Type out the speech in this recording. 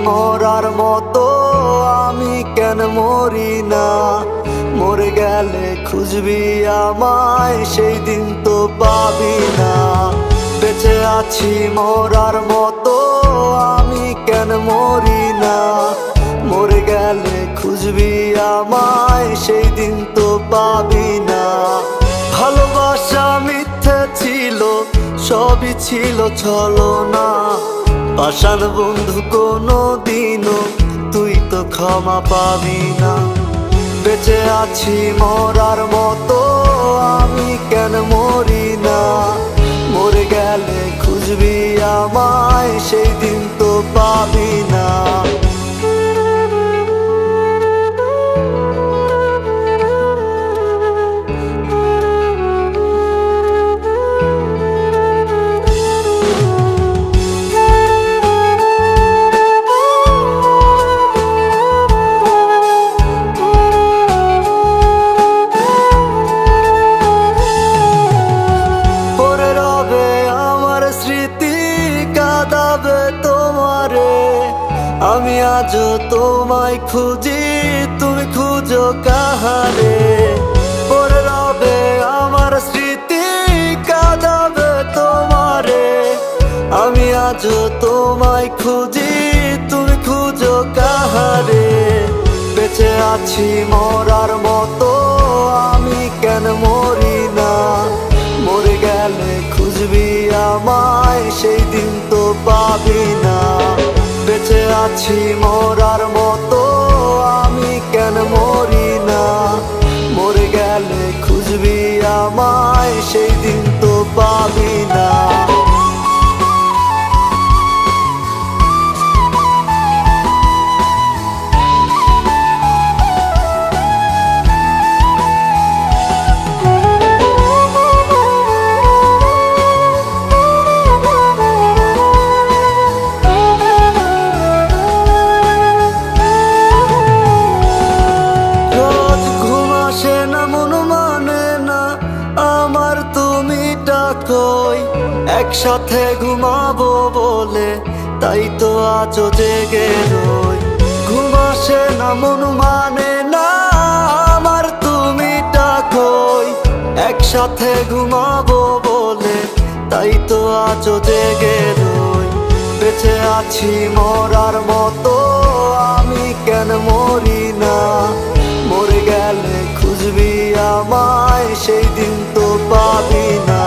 মরার মতো, আমি কেন মরি না? মরে গেলে খুঁজবি আমায়, সেই দিন তো পাবি না। বেঁচে আছি মরার মতো, আমি কেন মরি না? মরে গেলে খুঁজবি আমায়, সেই দিন তো পাবি না। ভালোবাসা মিথ্যে ছিল, সবই ছিল ছলনা। পাষাণ বন্ধু কোনো দিনও তুই তো ক্ষমা পাবি না। বেঁচে আছি মরার মতো, আমি কেন মরি না? মরে গেলে খুঁজবি আমায়, সেই দিন তো পাবি না। আমি আজও তোমায় খুঁজি, তুমি খুঁজো কাহারে? পড়ে রবে আমার স্মৃতি, কাঁদাবে তোমারে। আমি আজও তোমায় খুঁজি, তুমি খুঁজো কাহারে? বেঁচে আছি মরার মতো, আমি কেন মরি না? মরে গেলে খুঁজবি আমায়, সেই দিন তো পাবি না। বেঁচে আছি মরার মতো, আমি কেন মরি না? মরে গেলে খুঁজবি আমায়, সেই দিন তো পাবি না। একসাথে ঘুমাবো বলে তাই তো আজও জেগে রই। ঘুম আসে না, মন মানে না আমার, তুমি ডাকোই। একসাথে ঘুমাবো বলে তাই তো আজও জেগে রই। বেঁচে আছি মরার মতো, আমি কেন মরি না? মরে গেলে খুঁজবি আমায়, সেই দিন তো পাবি না।